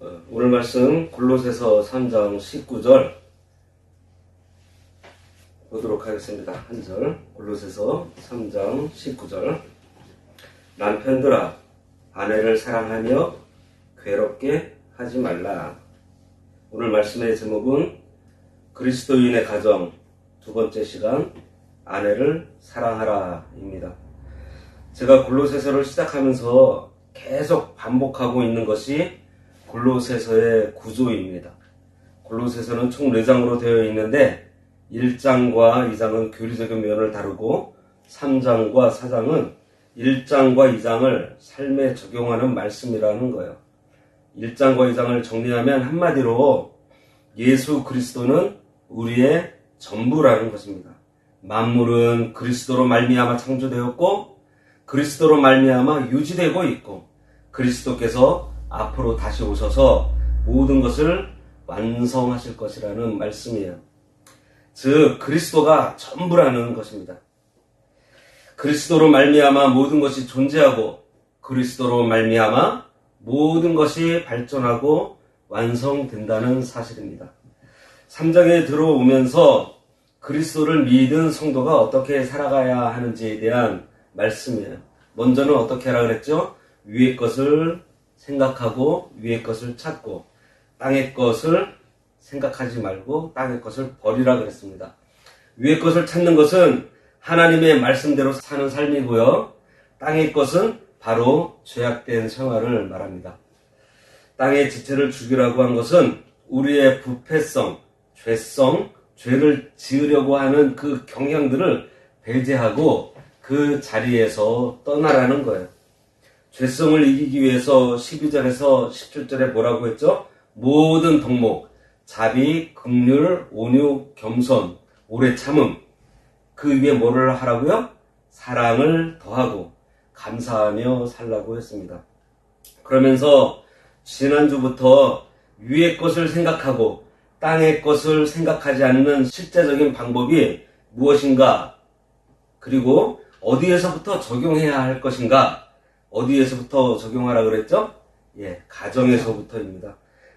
오늘 말씀 골로새서 3장 19절 보도록 하겠습니다. 한 절, 골로새서 3장 19절. 남편들아, 아내를 사랑하며 괴롭게 하지 말라. 오늘 말씀의 제목은 그리스도인의 가정 두 번째 시간, 아내를 사랑하라 입니다. 제가 골로새서를 시작하면서 계속 반복하고 있는 것이 골로새서의 구조입니다. 골로새서는 총 4장으로 되어 있는데 1장과 2장은 교리적인 면을 다루고 3장과 4장은 1장과 2장을 삶에 적용하는 말씀이라는 거예요. 1장과 2장을 정리하면 한마디로 예수 그리스도는 우리의 전부라는 것입니다. 만물은 그리스도로 말미암아 창조되었고 그리스도로 말미암아 유지되고 있고 그리스도께서 앞으로 다시 오셔서 모든 것을 완성하실 것이라는 말씀이에요. 즉 그리스도가 전부라는 것입니다. 그리스도로 말미암아 모든 것이 존재하고 그리스도로 말미암아 모든 것이 발전하고 완성된다는 사실입니다. 3장에 들어오면서 그리스도를 믿은 성도가 어떻게 살아가야 하는지에 대한 말씀이에요. 먼저는 어떻게 하라 그랬죠? 위의 것을 생각하고 위의 것을 찾고 땅의 것을 생각하지 말고 땅의 것을 버리라 그랬습니다. 위의 것을 찾는 것은 하나님의 말씀대로 사는 삶이고요. 땅의 것은 바로 죄악된 생활을 말합니다. 땅의 지체를 죽이라고 한 것은 우리의 부패성, 죄성, 죄를 지으려고 하는 그 경향들을 배제하고 그 자리에서 떠나라는 거예요. 죄성을 이기기 위해서 12절에서 17절에 뭐라고 했죠? 모든 덕목, 자비, 긍휼, 온유, 겸손, 오래 참음, 그 위에 뭐를 하라고요? 사랑을 더하고 감사하며 살라고 했습니다. 그러면서 지난주부터 위의 것을 생각하고 땅의 것을 생각하지 않는 실제적인 방법이 무엇인가? 그리고 어디에서부터 적용해야 할 것인가? 어디에서부터 적용하라 그랬죠? 가정에서부터입니다.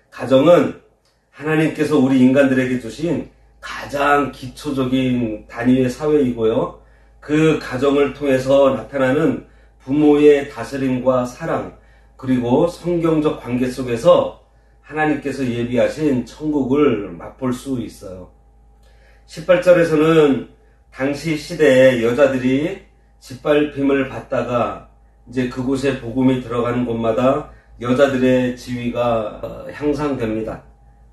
가정은 하나님께서 우리 인간들에게 주신 가장 기초적인 단위의 사회이고요. 그 가정을 통해서 나타나는 부모의 다스림과 사랑, 그리고 성경적 관계 속에서 하나님께서 예비하신 천국을 맛볼 수 있어요. 18절에서는 당시 시대에 여자들이 짓밟힘을 받다가 이제 그곳에 복음이 들어가는 곳마다 여자들의 지위가 향상됩니다.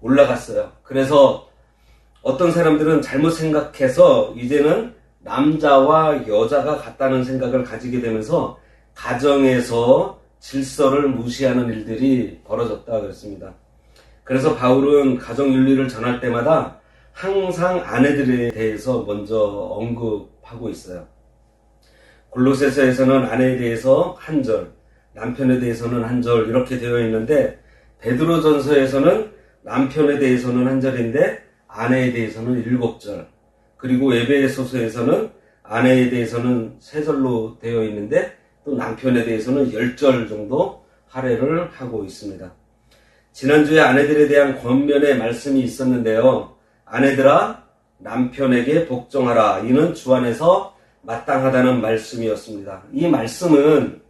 올라갔어요. 그래서 어떤 사람들은 잘못 생각해서 이제는 남자와 여자가 같다는 생각을 가지게 되면서 가정에서 질서를 무시하는 일들이 벌어졌다 그랬습니다. 그래서 바울은 가정윤리를 전할 때마다 항상 아내들에 대해서 먼저 언급하고 있어요. 골로새서에서는 아내에 대해서 한 절, 남편에 대해서는 한 절 이렇게 되어 있는데 베드로전서에서는 남편에 대해서는 한 절인데 아내에 대해서는 7절, 그리고 에베소서에서는 아내에 대해서는 3절로 되어 있는데 또 남편에 대해서는 10절 정도 할애를 하고 있습니다. 지난주에 아내들에 대한 권면의 말씀이 있었는데요. 아내들아 남편에게 복종하라. 이는 주 안에서 마땅하다는 말씀이었습니다. 이 말씀은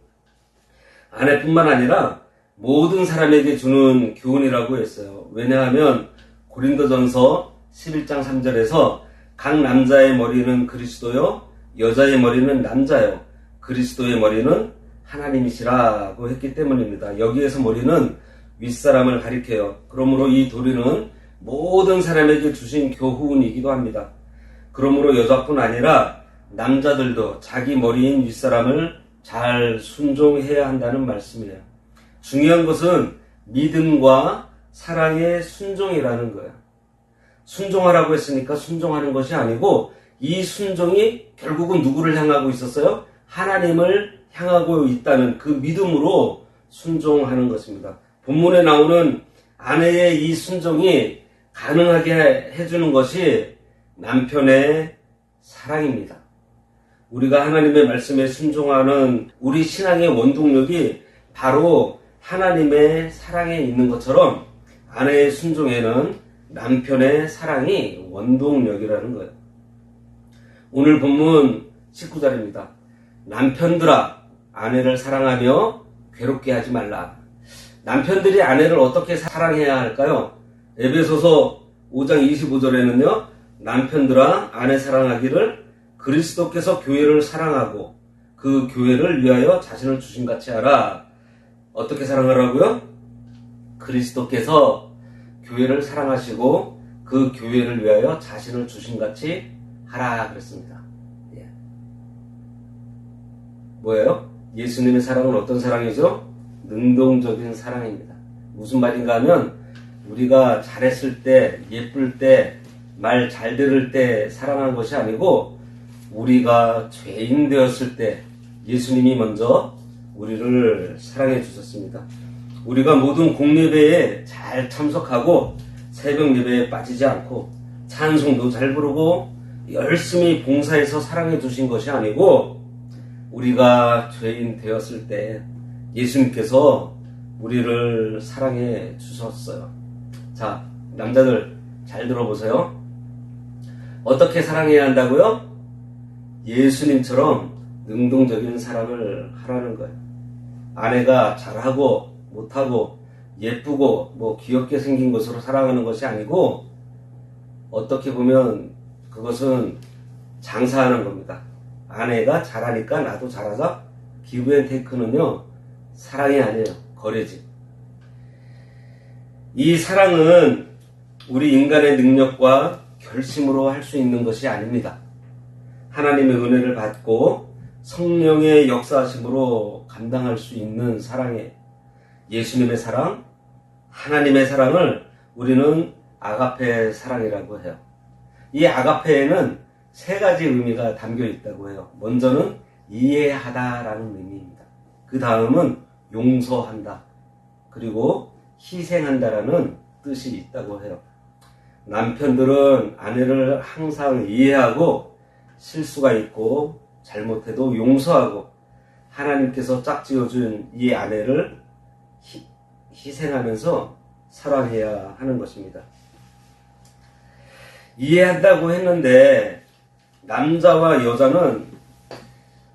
아내뿐만 아니라 모든 사람에게 주는 교훈이라고 했어요. 왜냐하면 고린도전서 11장 3절에서 각 남자의 머리는 그리스도요 여자의 머리는 남자요 그리스도의 머리는 하나님이시라고 했기 때문입니다. 여기에서 머리는 윗사람을 가리켜요. 그러므로 이 도리는 모든 사람에게 주신 교훈이기도 합니다. 그러므로 여자뿐 아니라 남자들도 자기 머리인 윗사람을 잘 순종해야 한다는 말씀이에요. 중요한 것은 믿음과 사랑의 순종이라는 거예요. 순종하라고 했으니까 순종하는 것이 아니고 이 순종이 결국은 누구를 향하고 있었어요? 하나님을 향하고 있다는 그 믿음으로 순종하는 것입니다. 본문에 나오는 아내의 이 순종이 가능하게 해주는 것이 남편의 사랑입니다. 우리가 하나님의 말씀에 순종하는 우리 신앙의 원동력이 바로 하나님의 사랑에 있는 것처럼 아내의 순종에는 남편의 사랑이 원동력이라는 거예요. 오늘 본문 19절입니다. 남편들아 아내를 사랑하며 괴롭게 하지 말라. 남편들이 아내를 어떻게 사랑해야 할까요? 에베소서 5장 25절에는요. 남편들아 아내 사랑하기를 그리스도께서 교회를 사랑하고 그 교회를 위하여 자신을 주신같이 하라. 어떻게 사랑하라고요? 그리스도께서 교회를 사랑하시고 그 교회를 위하여 자신을 주신같이 하라 그랬습니다. 예. 뭐예요? 예수님의 사랑은 어떤 사랑이죠? 능동적인 사랑입니다. 무슨 말인가 하면 우리가 잘했을 때, 예쁠 때, 말 잘 들을 때 사랑하는 것이 아니고 우리가 죄인 되었을 때 예수님이 먼저 우리를 사랑해 주셨습니다. 우리가 모든 공예배에 잘 참석하고 새벽 예배에 빠지지 않고 찬송도 잘 부르고 열심히 봉사해서 사랑해 주신 것이 아니고 우리가 죄인 되었을 때 예수님께서 우리를 사랑해 주셨어요. 자, 남자들 잘 들어보세요. 어떻게 사랑해야 한다고요? 예수님처럼 능동적인 사랑을 하라는 거예요. 아내가 잘하고 못하고 예쁘고 뭐 귀엽게 생긴 것으로 사랑하는 것이 아니고 어떻게 보면 그것은 장사하는 겁니다. 아내가 잘하니까 나도 잘하자. 기브앤테이크는요 사랑이 아니에요. 거래지. 이 사랑은 우리 인간의 능력과 결심으로 할 수 있는 것이 아닙니다. 하나님의 은혜를 받고 성령의 역사하심으로 감당할 수 있는 사랑에 예수님의 사랑, 하나님의 사랑을 우리는 아가페 사랑이라고 해요. 이 아가페에는 세 가지 의미가 담겨 있다고 해요. 먼저는 이해하다라는 의미입니다. 그 다음은 용서한다. 그리고 희생한다라는 뜻이 있다고 해요. 남편들은 아내를 항상 이해하고 실수가 있고 잘못해도 용서하고 하나님께서 짝지어준 이 아내를 희생하면서 사랑해야 하는 것입니다. 이해한다고 했는데 남자와 여자는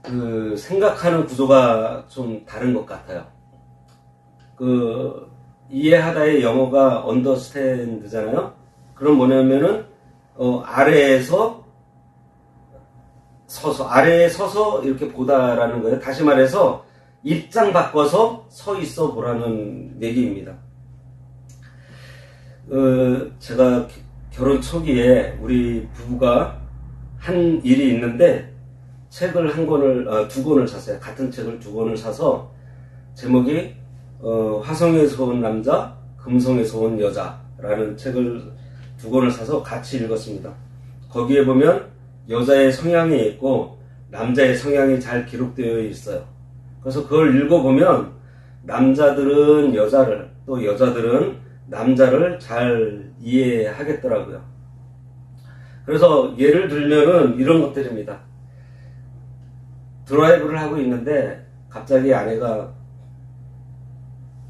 그 생각하는 구조가 좀 다른 것 같아요. 그 이해하다의 영어가 understand잖아요. 그럼 뭐냐면은 아래에 서서 이렇게 보다라는 거예요. 다시 말해서 입장 바꿔서 서 있어 보라는 얘기입니다. 제가 결혼 초기에 우리 부부가 한 일이 있는데 책을 두 권을 샀어요. 같은 책을 두 권을 사서 제목이 화성에서 온 남자, 금성에서 온 여자라는 책을 두 권을 사서 같이 읽었습니다. 거기에 보면 여자의 성향이 있고 남자의 성향이 잘 기록되어 있어요. 그래서 그걸 읽어보면 남자들은 여자를 또 여자들은 남자를 잘 이해하겠더라고요. 그래서 예를 들면은 이런 것들입니다. 드라이브를 하고 있는데 갑자기 아내가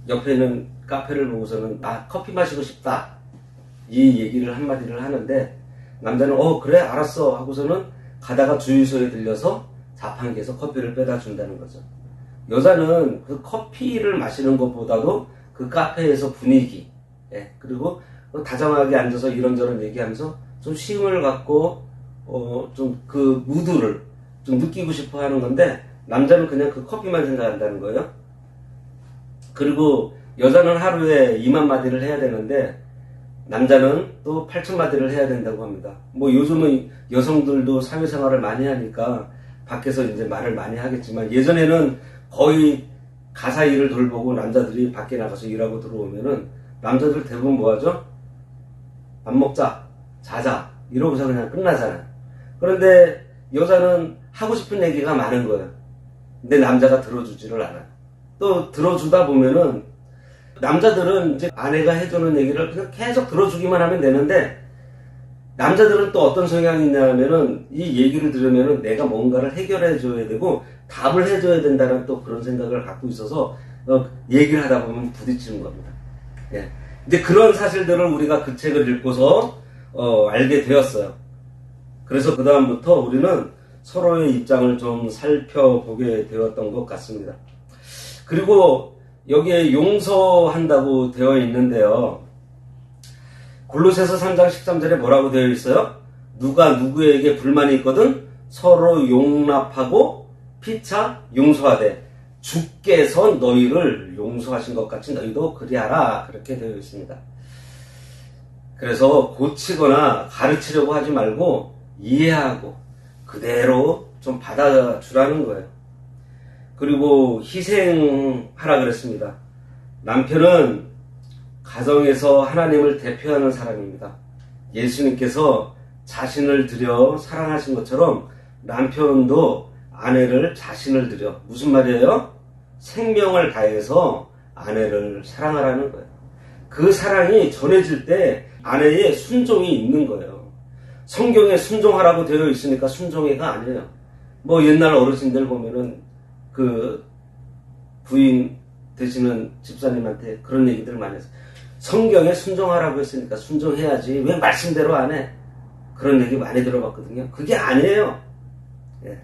옆에 있는 카페를 보고서는 커피 마시고 싶다 이 얘기를 한마디를 하는데 남자는 그래 알았어 하고서는 가다가 주유소에 들려서 자판기에서 커피를 빼다 준다는 거죠. 여자는 그 커피를 마시는 것보다도 그 카페에서 분위기 그리고 다정하게 앉아서 이런저런 얘기하면서 좀 쉼을 갖고 좀 그 무드를 좀 느끼고 싶어 하는 건데 남자는 그냥 그 커피만 생각한다는 거예요. 그리고 여자는 하루에 2만 마디를 해야 되는데 남자는 또 8천 마디를 해야 된다고 합니다. 뭐 요즘은 여성들도 사회생활을 많이 하니까 밖에서 이제 말을 많이 하겠지만 예전에는 거의 가사 일을 돌보고 남자들이 밖에 나가서 일하고 들어오면은 남자들 대부분 뭐 하죠? 밥 먹자, 자자 이러고서 그냥 끝나잖아요. 그런데 여자는 하고 싶은 얘기가 많은 거예요. 근데 남자가 들어주지를 않아요. 또 들어주다 보면은 남자들은 이제 아내가 해주는 얘기를 그냥 계속 들어주기만 하면 되는데 남자들은 또 어떤 성향이 있냐면은 이 얘기를 들으면은 내가 뭔가를 해결해 줘야 되고 답을 해줘야 된다는 또 그런 생각을 갖고 있어서 얘기를 하다 보면 부딪히는 겁니다. 예. 근데 그런 사실들을 우리가 그 책을 읽고서 알게 되었어요. 그래서 그 다음부터 우리는 서로의 입장을 좀 살펴보게 되었던 것 같습니다. 그리고 여기에 용서한다고 되어 있는데요. 골로새서 3장 13절에 뭐라고 되어 있어요? 누가 누구에게 불만이 있거든 서로 용납하고 피차 용서하되 주께서 너희를 용서하신 것 같이 너희도 그리하라. 그렇게 되어 있습니다. 그래서 고치거나 가르치려고 하지 말고 이해하고 그대로 좀 받아주라는 거예요. 그리고 희생하라 그랬습니다. 남편은 가정에서 하나님을 대표하는 사람입니다. 예수님께서 자신을 들여 사랑하신 것처럼 남편도 아내를 자신을 들여, 무슨 말이에요? 생명을 다해서 아내를 사랑하라는 거예요. 그 사랑이 전해질 때 아내의 순종이 있는 거예요. 성경에 순종하라고 되어 있으니까 순종해가 아니에요. 뭐 옛날 어르신들 보면은 그 부인 되시는 집사님한테 그런 얘기들 많이 했어요. 성경에 순종하라고 했으니까 순종해야지 왜 말씀대로 안 해? 그런 얘기 많이 들어봤거든요. 그게 아니에요. 예.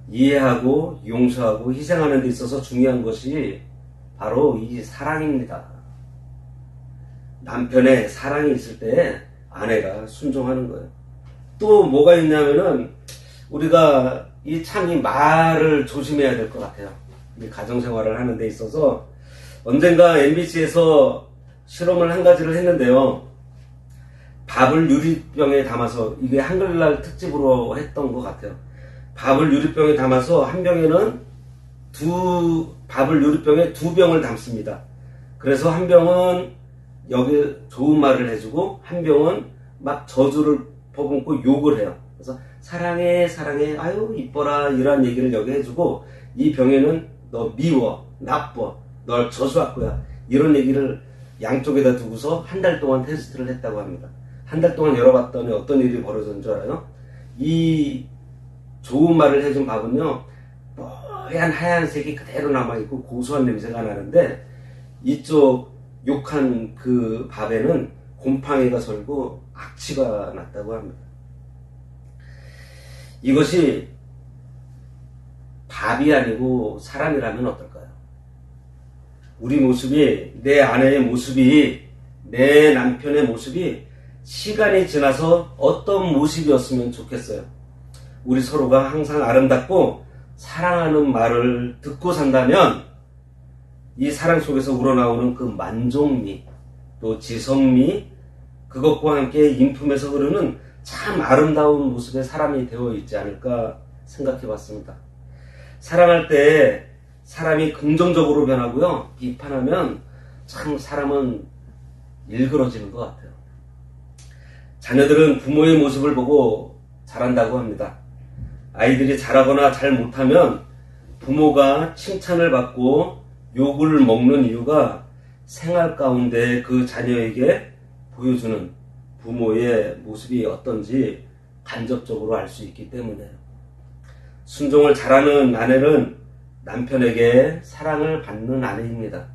이해하고 용서하고 희생하는 데 있어서 중요한 것이 바로 이 사랑입니다. 남편의 사랑이 있을 때 아내가 순종하는 거예요. 또 뭐가 있냐면은 우리가 이 말을 조심해야 될 것 같아요. 이 가정생활을 하는 데 있어서 언젠가 MBC에서 실험을 한 가지를 했는데요. 밥을 유리병에 담아서, 이게 한글날 특집으로 했던 것 같아요. 밥을 유리병에 담아서 한 병에는 밥을 유리병에 2병을 담습니다. 그래서 한 병은 여기 좋은 말을 해주고 한 병은 막 저주를 퍼붓고 욕을 해요. 그래서 사랑해 사랑해 아유 이뻐라 이런 얘기를 여기 해주고 이 병에는 너 미워 나빠 널 저주할 거야 이런 얘기를 양쪽에다 두고서 한 달 동안 테스트를 했다고 합니다. 한 달 동안 열어봤더니 어떤 일이 벌어졌는 줄 알아요? 이 좋은 말을 해준 밥은요 뽀얀 하얀색이 그대로 남아있고 고소한 냄새가 나는데 이쪽 욕한 그 밥에는 곰팡이가 설고 악취가 났다고 합니다. 이것이 밥이 아니고 사람이라면 어떨까요? 우리 모습이, 내 아내의 모습이, 내 남편의 모습이 시간이 지나서 어떤 모습이었으면 좋겠어요. 우리 서로가 항상 아름답고 사랑하는 말을 듣고 산다면 이 사랑 속에서 우러나오는 그 만족미, 또 지성미, 그것과 함께 인품에서 흐르는 참 아름다운 모습의 사람이 되어 있지 않을까 생각해 봤습니다. 사랑할 때 사람이 긍정적으로 변하고요. 비판하면 참 사람은 일그러지는 것 같아요. 자녀들은 부모의 모습을 보고 자란다고 합니다. 아이들이 잘하거나 잘 못하면 부모가 칭찬을 받고 욕을 먹는 이유가 생활 가운데 그 자녀에게 보여주는 부모의 모습이 어떤지 간접적으로 알 수 있기 때문에요. 순종을 잘하는 아내는 남편에게 사랑을 받는 아내입니다.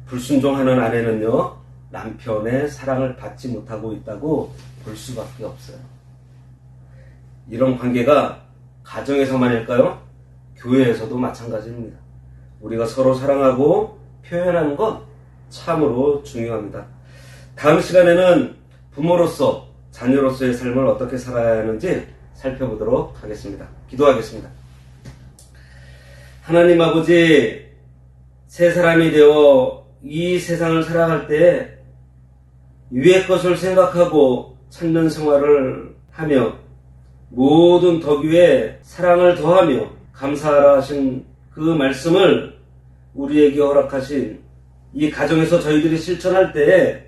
불순종하는 아내는요, 남편의 사랑을 받지 못하고 있다고 볼 수밖에 없어요. 이런 관계가 가정에서만일까요? 교회에서도 마찬가지입니다. 우리가 서로 사랑하고 표현하는 것 참으로 중요합니다. 다음 시간에는 부모로서 자녀로서의 삶을 어떻게 살아야 하는지 살펴보도록 하겠습니다. 기도하겠습니다. 하나님 아버지, 새 사람이 되어 이 세상을 살아갈 때 위의 것을 생각하고 찾는 생활을 하며 모든 덕 위에 사랑을 더하며 감사하라 하신 그 말씀을 우리에게 허락하신 이 가정에서 저희들이 실천할 때에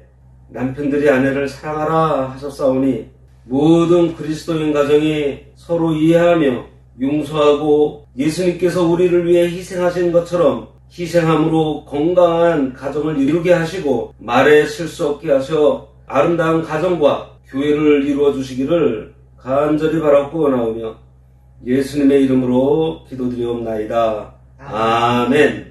남편들이 아내를 사랑하라 하셨사오니 모든 그리스도인 가정이 서로 이해하며 용서하고 예수님께서 우리를 위해 희생하신 것처럼 희생함으로 건강한 가정을 이루게 하시고 말에 실수 없게 하셔 아름다운 가정과 교회를 이루어 주시기를 간절히 바라고 원하오며 예수님의 이름으로 기도드리옵나이다. 아멘.